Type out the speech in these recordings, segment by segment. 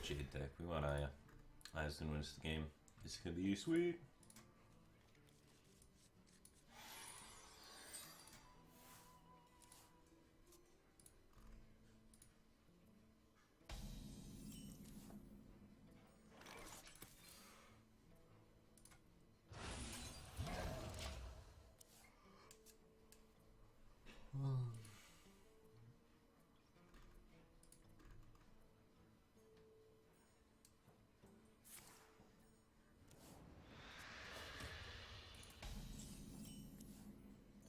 Jade deck. We want Aya. Aya's gonna win us the game. This is gonna be sweet.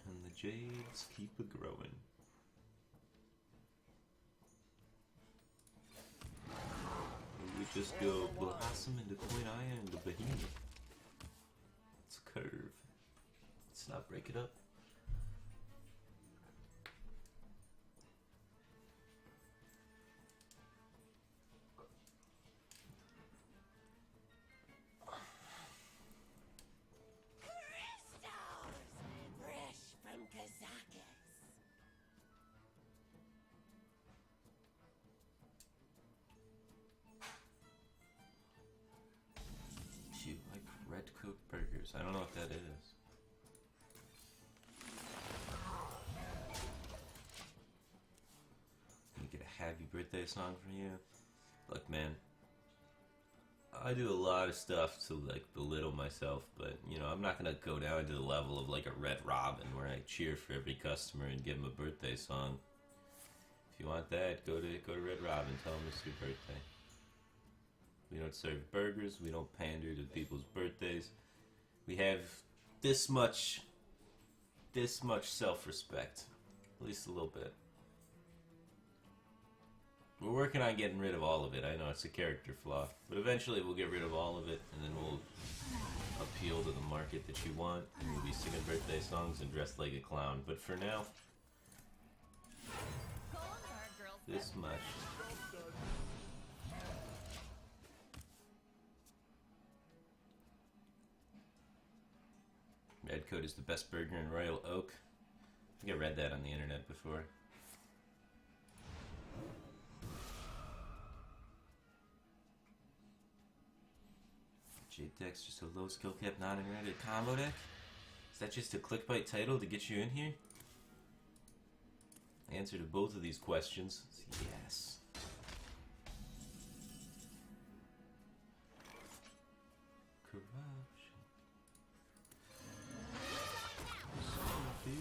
And the Jades keep a growing. We just go Blossom into Coin Aya into Behemoth. It's a curve. Let's not break it up. You like red coat burgers? I don't know what that is. Can you get a happy birthday song from you? Look, man, I do a lot of stuff to like belittle myself, but you know, I'm not gonna go down to the level of like a Red Robin where I cheer for every customer and give them a birthday song. If you want that, go to Red Robin. Tell them it's your birthday. We don't serve burgers. We don't pander to people's birthdays. We have this much self-respect, at least a little bit. We're working on getting rid of all of it. I know it's a character flaw, but eventually we'll get rid of all of it, and then we'll appeal to the market that you want, and we'll be singing birthday songs and dressed like a clown. But for now, this much. Red Coat is the best burger in Royal Oak. I think I read that on the internet before. Jade deck's just a low skill cap, non-internet combo deck? Is that just a clickbait title to get you in here? The answer to both of these questions is yes. Corruption. Dude.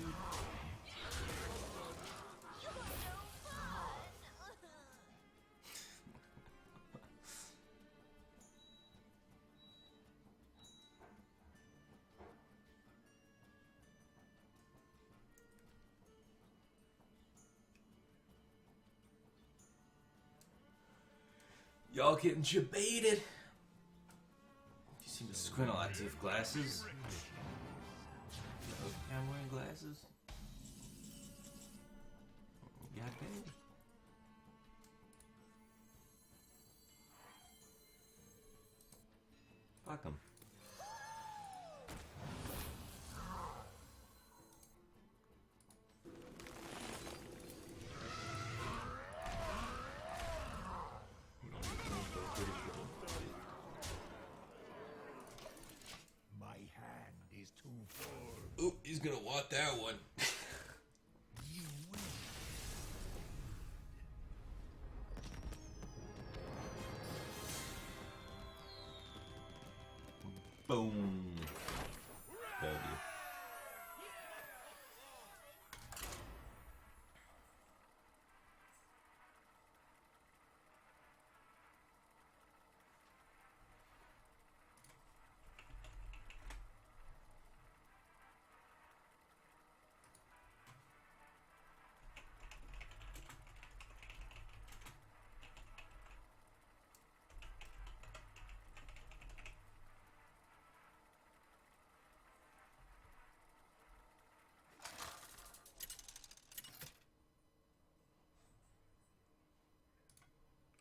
Y'all getting jebaited. You seem to squint a lot to have glasses. I'm wearing glasses. Yeah, baby. Fuck 'em. My hand is too full. Ooh, he's gonna want that one. You win. Boom. W.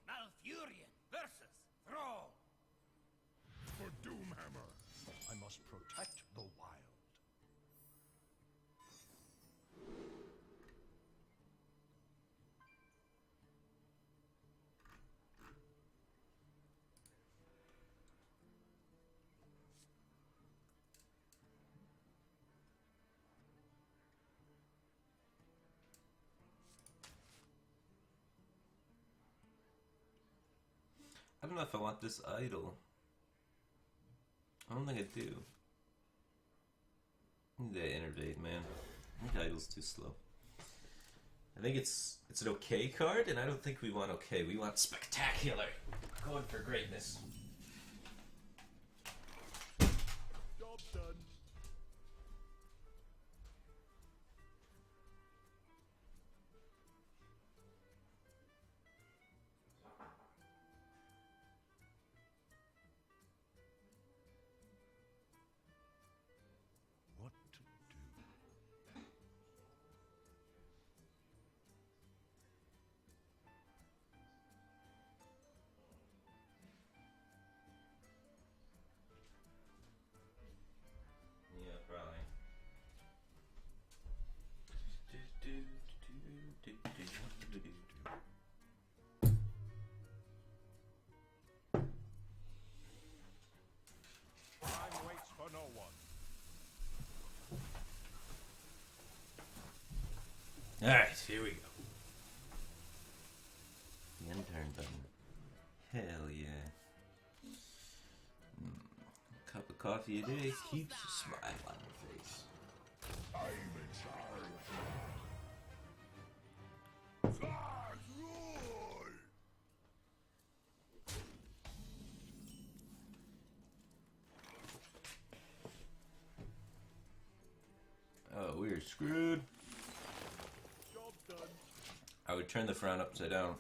Malfurion versus Thrall. For Doomhammer, I must protect the wild. I don't know if I want this idol. I don't think I do. I need to innovate, man. I think idol's too slow. I think it's an okay card, and I don't think we want okay. We want spectacular. Going for greatness. Job done. What to do? Yeah, probably. Time waits for no one. Alright, here we go. The end turn button. Hell yeah. Cup of coffee a day keeps a smile on your face. I'm in charge. Flash rule! Oh, we're screwed. Job done. I would turn the frown upside down,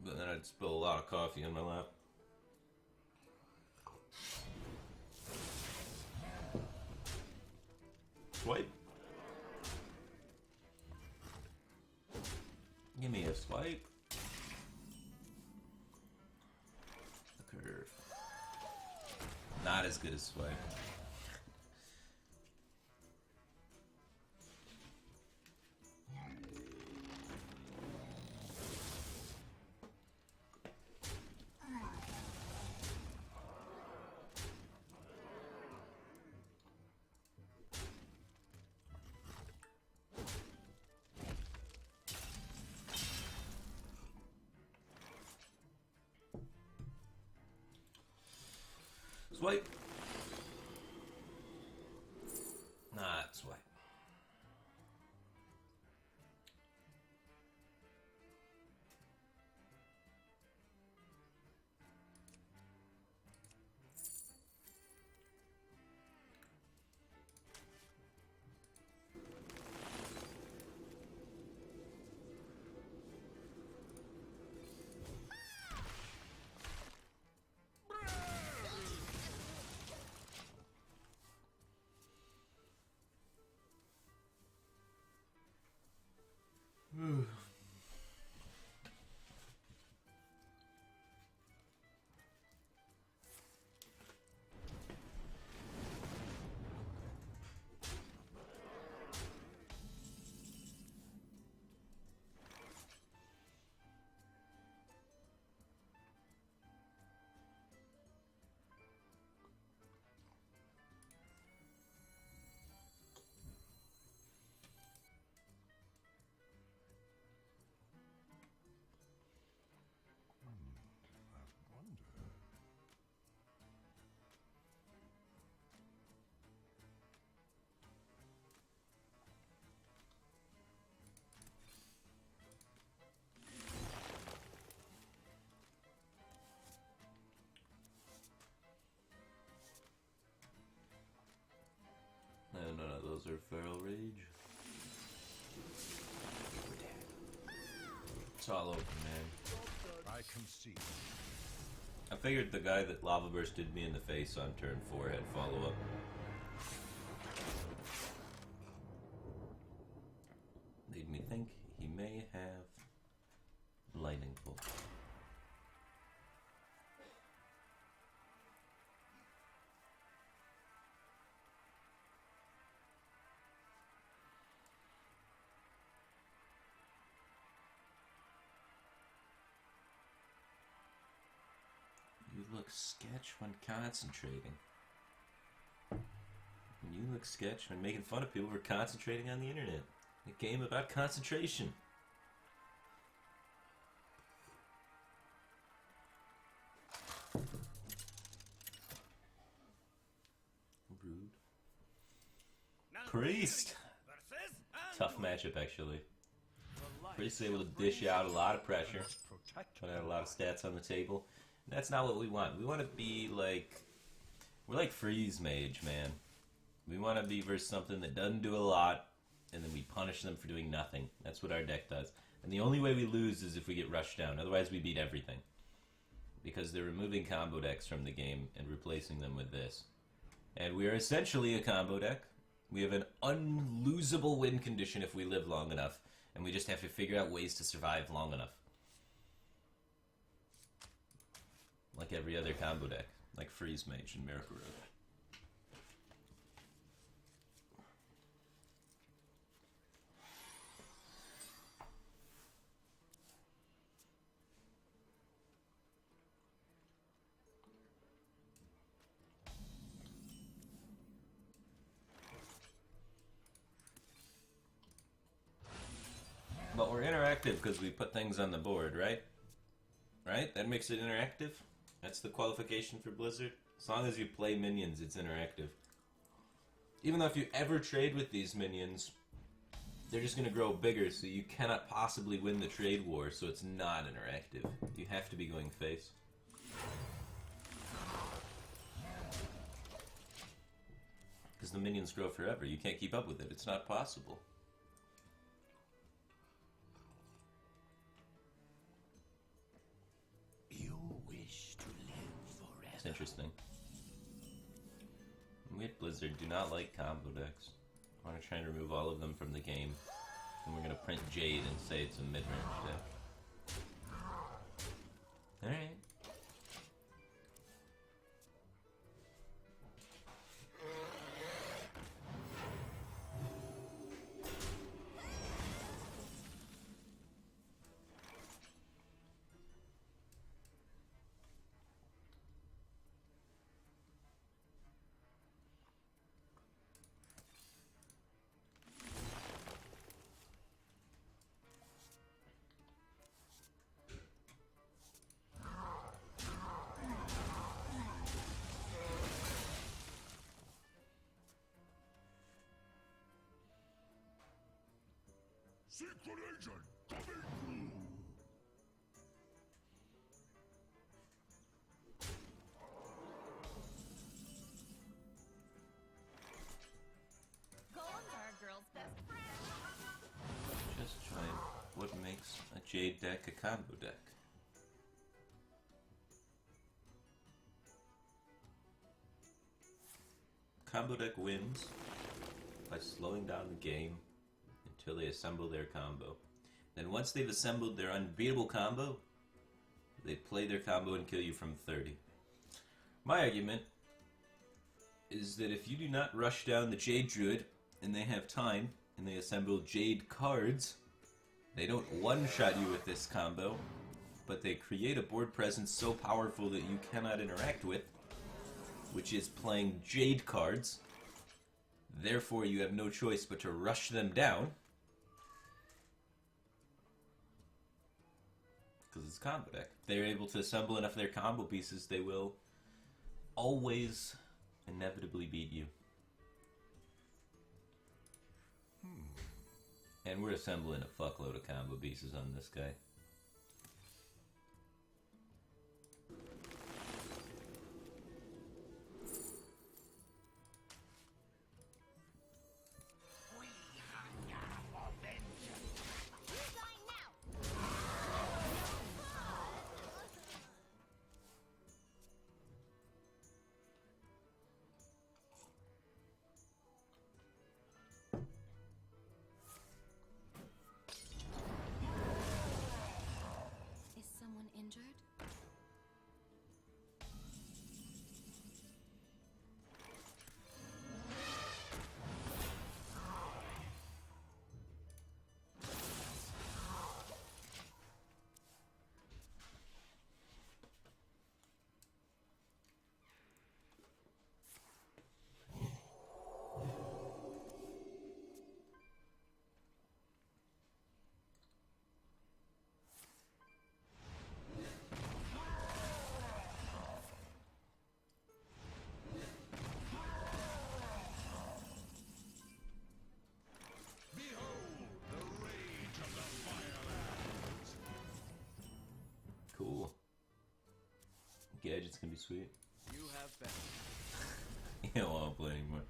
but then I'd spill a lot of coffee on my lap. Swipe. Give me a swipe. The curve. Not as good as swipe. Swipe. Not swipe. I wonder. No, none of those are feral rage. It's all open, man. I concede. I figured the guy that lava bursted me in the face on turn 4 had follow-up. Made me think he may have lightning bolt. You look sketch when concentrating. You look sketch when making fun of people for concentrating on the internet. A game about concentration. Priest. Versus Tough matchup, actually. Priest is able to dish out a lot of pressure, put out a lot of stats on the table. And that's not what we want. We want to be like... We're like Freeze Mage, man. We want to be versus something that doesn't do a lot, and then we punish them for doing nothing. That's what our deck does. And the only way we lose is if we get rushed down. Otherwise, we beat everything. Because they're removing combo decks from the game and replacing them with this. And we are essentially a combo deck. We have an unlosable win condition if we live long enough. And we just have to figure out ways to survive long enough. Like every other combo deck. Like Freeze Mage and Miracle Road. But we're interactive because we put things on the board, right? Right? That makes it interactive? That's the qualification for Blizzard? As long as you play minions, it's interactive. Even though if you ever trade with these minions, they're just going to grow bigger, so you cannot possibly win the trade war, so it's not interactive. You have to be going face. Because the minions grow forever. You can't keep up with it. It's not possible. It's interesting. We at Blizzard do not like combo decks. I want to try and remove all of them from the game. And we're going to print Jade and say it's a mid-range deck. Alright. Secret agent coming through. Golems are a girl's best friend. Just try what makes a Jade deck a combo deck. Combo deck wins by slowing down the game until they assemble their combo. Then once they've assembled their unbeatable combo, they play their combo and kill you from 30. My argument is that if you do not rush down the Jade Druid and they have time and they assemble Jade cards, they don't one-shot you with this combo, but they create a board presence so powerful that you cannot interact with, which is playing Jade cards. Therefore, you have no choice but to rush them down. Because it's a combo deck. If they're able to assemble enough of their combo pieces, they will always inevitably beat you. And we're assembling a fuckload of combo pieces on this guy. Gadget's gonna be sweet. You have been. You don't want to play anymore.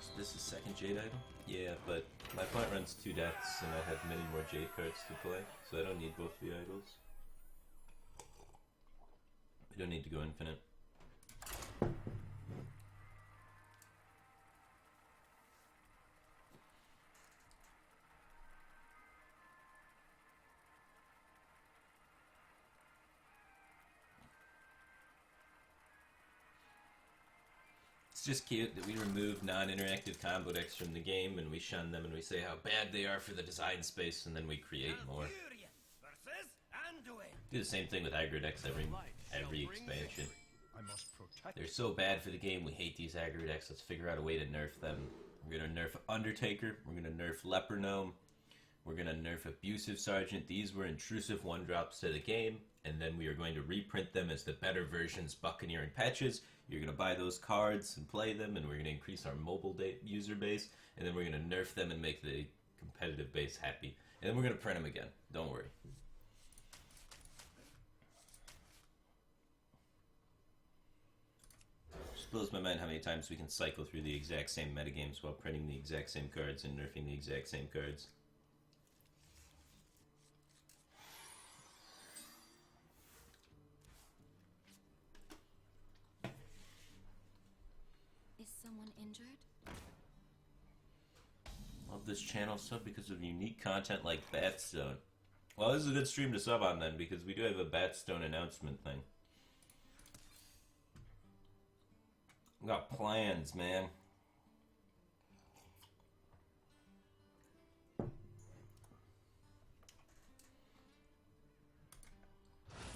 Is this the second Jade item? Yeah, but my opponent runs 2 deaths and I have many more Jade cards to play, so I don't need both the idols. We don't need to go infinite. It's just cute that we remove non-interactive combo decks from the game and we shun them and we say how bad they are for the design space and then we create more. Valkyrian versus Anduin. Do the same thing with aggro decks every expansion. I must protect. They're so bad for the game, we hate these aggro decks, let's figure out a way to nerf them. We're gonna nerf Undertaker, we're gonna nerf Leper Gnome, we're gonna nerf Abusive Sergeant. These were intrusive 1-drops to the game, and then we are going to reprint them as the better versions, Buccaneer and Patches. You're gonna buy those cards and play them, and we're gonna increase our mobile user base, and then we're gonna nerf them and make the competitive base happy. And then we're gonna print them again, don't worry. Just blows my mind how many times we can cycle through the exact same metagames while printing the exact same cards and nerfing the exact same cards. Is someone injured? Love this channel sub because of unique content like Batstone. Well, this is a good stream to sub on then, because we do have a Batstone announcement thing. We got plans, man.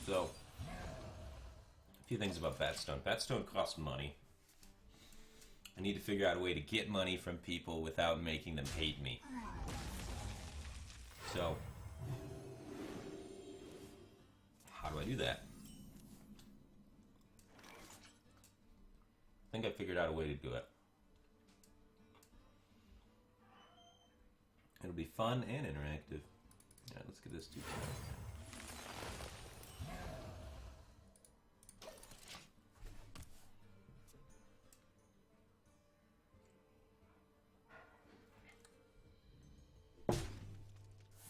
So, a few things about Batstone. Batstone costs money. I need to figure out a way to get money from people without making them hate me. So, how do I do that? I think I figured out a way to do it. It'll be fun and interactive. Yeah, let's get this 2 times.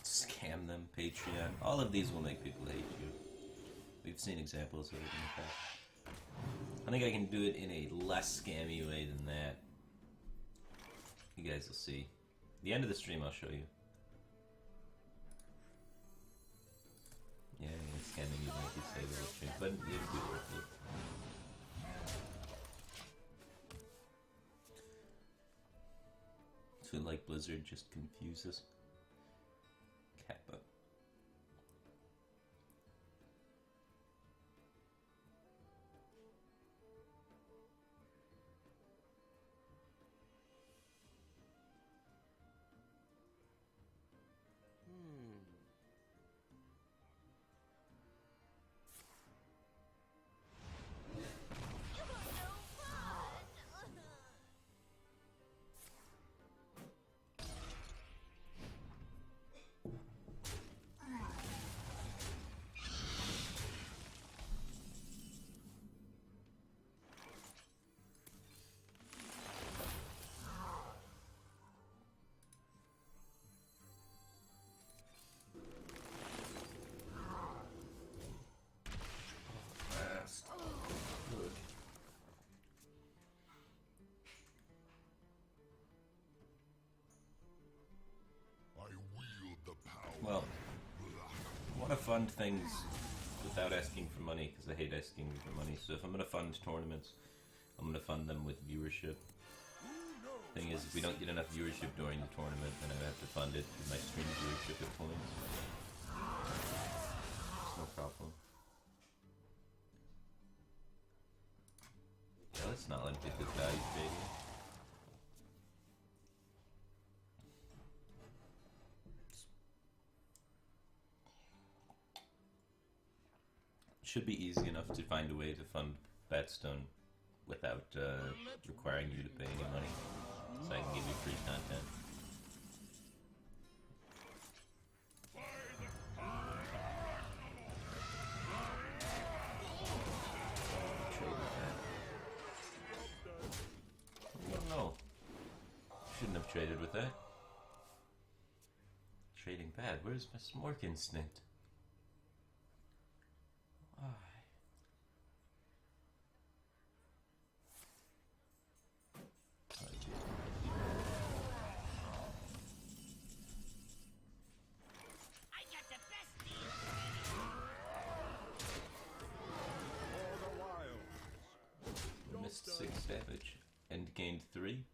Scam them, Patreon. All of these will make people hate you. We've seen examples of it in the past. I think I can do it in a less scammy way than that. You guys will see. At the end of the stream, I'll show you. Yeah, scamming you might be saved in the stream, but it'll be worth it. So like Blizzard just confuses. Kappa. Well, I want to fund things without asking for money, because I hate asking for money. So if I'm going to fund tournaments, I'm going to fund them with viewership. Thing is, if we don't get enough viewership during the tournament, then I have to fund it with my stream viewership at points. It's no problem. Yeah, let's not let him get good value, baby. Should be easy enough to find a way to fund Batstone without requiring you to pay any money, so I can give you free content. traded with that. Trading bad. Where's my Smork instinct? Why? I got the best deal. For the wild. Missed 6 damage and gained 3.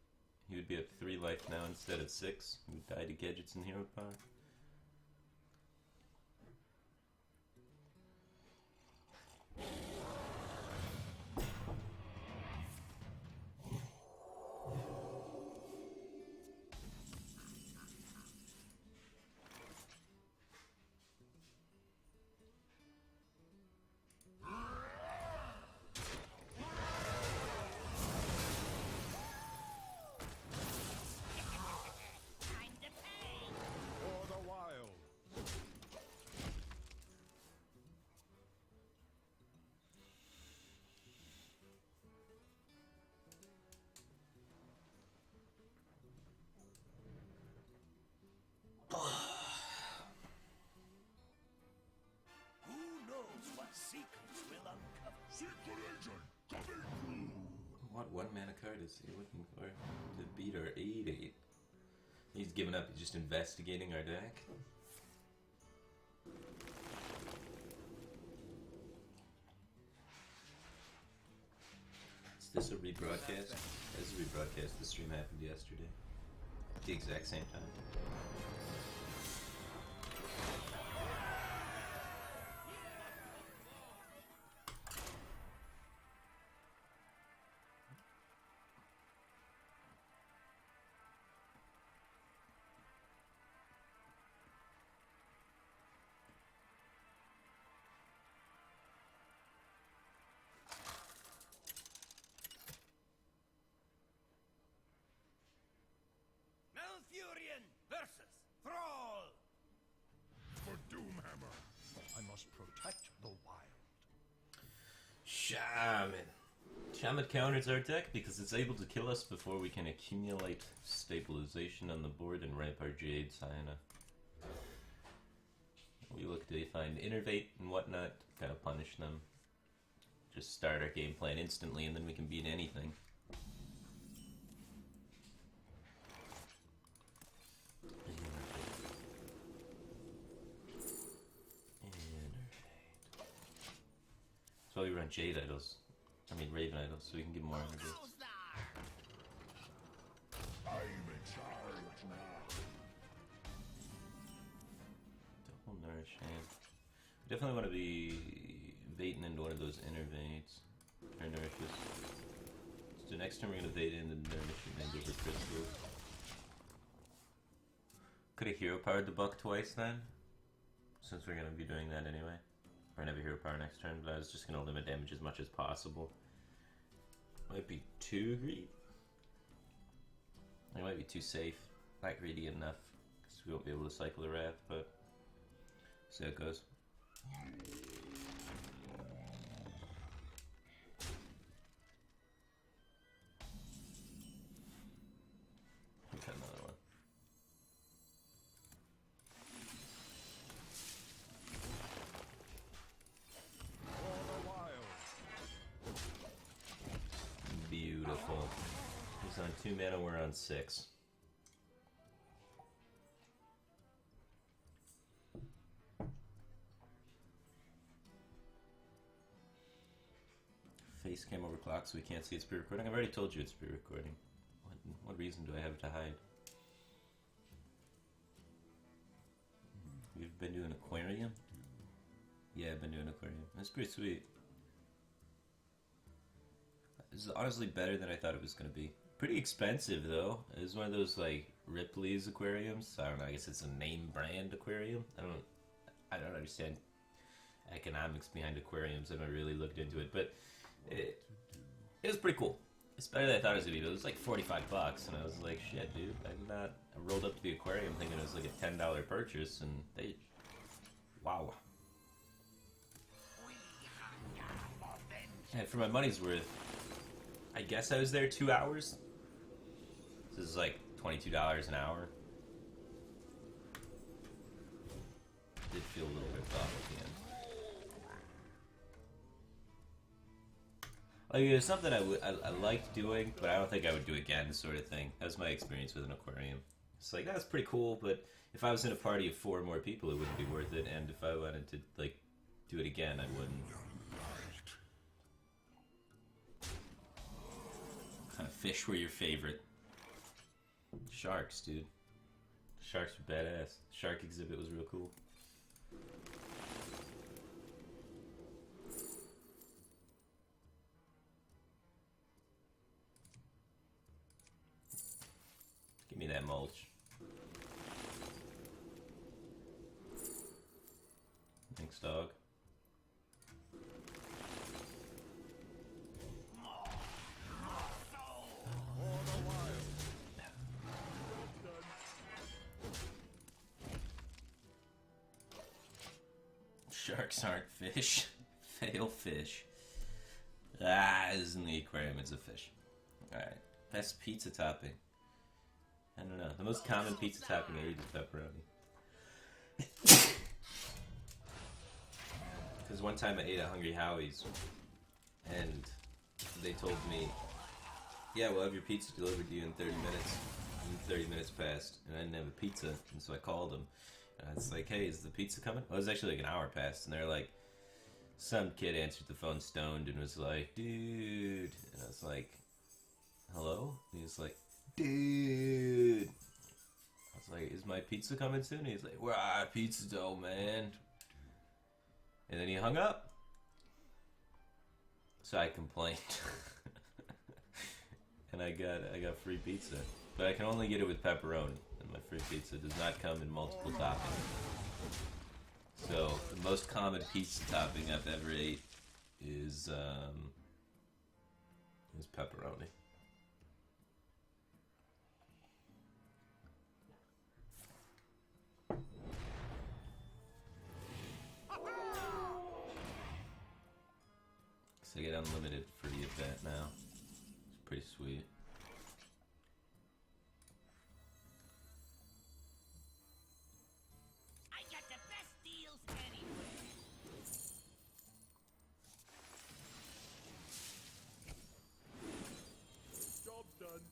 He would be at 3 life now instead of 6. He would die to gadgets and hero power. Time to pay. For the wild. Who knows what secrets will uncover? Secret agent coming. What 1 mana card is he looking for to beat our 8/8? He's given up. He's just investigating our deck. Is this a rebroadcast? This is a rebroadcast. The stream happened yesterday. At the exact same time. Malfurion versus Thrall. For Doomhammer. I must protect the wild. Shaman. Shaman counters our deck because it's able to kill us before we can accumulate stabilization on the board and ramp our Jade high enough. We look to find Innervate and whatnot, kind of punish them. Just start our game plan instantly and then we can beat anything. So we run Jade Idols. I mean Raven Idols, so we can get more energy. Goes there. I'm in charge now. Double Nourish Hand. We definitely want to be baiting into one of those Innervates. Or Nourishes. So next time we're going to bait into Nourish and then over Crystals. Could have hero powered the buck twice then? Since we're going to be doing that anyway. Or never hero power next turn, but I was just going to limit damage as much as possible. Might be too greedy. I might be too safe. Not greedy enough. Because we won't be able to cycle the Wrath, but see how it goes. Got another one. For the wild. Beautiful. He's on 2 mana, we're on 6. Face cam overclocked so we can't see it's pre-recording. I've already told you it's pre-recording. What reason do I have to hide? You've been to an aquarium? Yeah, I've been to an aquarium. That's pretty sweet. This is honestly better than I thought it was going to be. Pretty expensive though. It was one of those like Ripley's aquariums. I don't know, I guess it's a name brand aquarium. I don't understand economics behind aquariums. I haven't really looked into it, but it was pretty cool. It's better than I thought it was going to be. It was like $45 and I was like, shit dude, I rolled up to the aquarium thinking it was like a $10 purchase and they, wow. And for my money's worth, I guess I was there 2 hours. This is like $22 an hour. Did feel a little ripped off at the end. Like, it was something I liked doing, but I don't think I would do again, sort of thing. That was my experience with an aquarium. It's like, that's pretty cool, but if I was in a party of 4 more people, it wouldn't be worth it, and if I wanted to, like, do it again, I wouldn't. What kind of fish were your favorite? Sharks, dude. Sharks were badass. Shark exhibit was real cool. Give me that mulch. Thanks, dog. Sharks aren't fish. Fail fish. Ah, this isn't the aquarium, it's a fish. Alright. Best pizza topping. I don't know. The most common pizza topping I eat is pepperoni. Because one time I ate at Hungry Howie's, and they told me, yeah, we'll have your pizza delivered to you in 30 minutes. And 30 minutes passed, and I didn't have a pizza, and so I called them. And I was like, hey, is the pizza coming? Well, it was actually like an hour past, and they're like, some kid answered the phone stoned and was like, dude. And I was like, hello? And he was like, dude. I was like, is my pizza coming soon? And he's like, we're out of pizza dough, man. And then he hung up. So I complained. And I got free pizza. But I can only get it with pepperoni. And my free pizza does not come in multiple toppings. So the most common pizza topping I've ever ate is pepperoni. So I get unlimited free event now. It's pretty sweet. I got the best deals anywhere. Job done.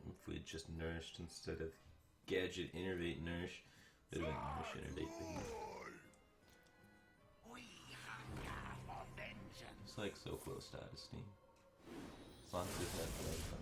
If we had just nourished instead of gadget, innervate, nourish. Would have been nourish, innervate, We hunger for vengeance. it's like so close to out of Steam. As long as it's not play fun.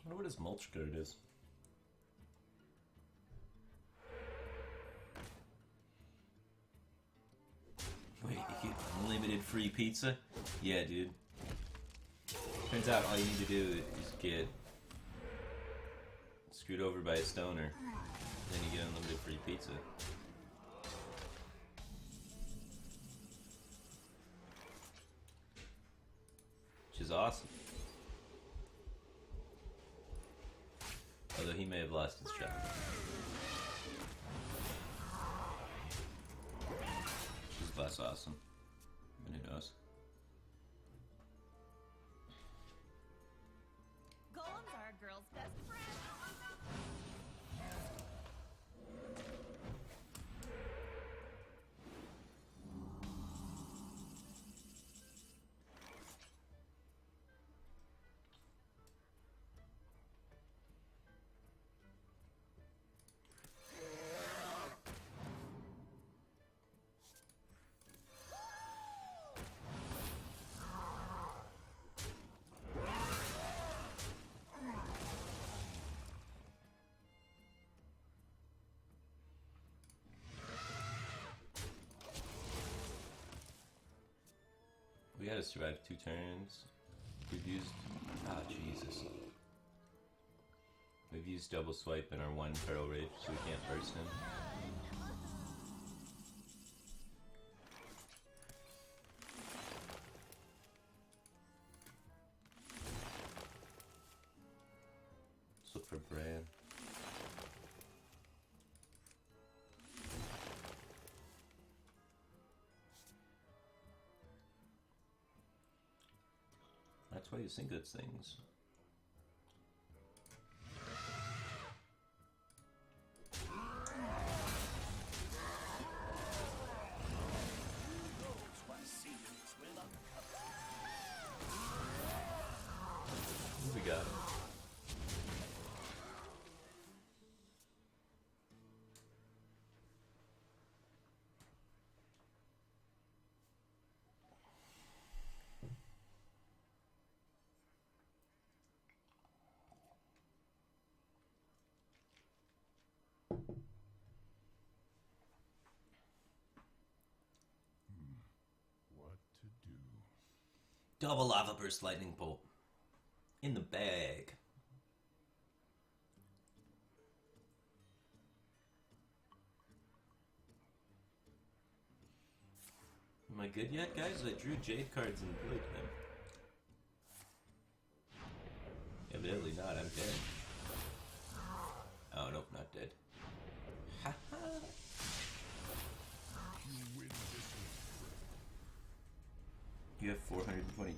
I wonder what his mulch card is. Wait, you get unlimited free pizza? Yeah, dude. Turns out all you need to do is get screwed over by a stoner. Then you get unlimited free pizza. Which is awesome. Although he may have lost his job. Which is less awesome. But who knows? Golems are a girl's best friend. gotta survive 2 turns. We've used... Ah, Jesus. We've used double swipe in our 1 Feral Rage, so we can't burst him. Let's look for Bran. That's why you sing good things. We got it. What to do? Double lava burst lightning bolt. In the bag. Am I good yet, guys? I drew Jade cards and played them. Evidently not, I'm dead. Oh, nope, not dead. Haha. You win this one. You have 420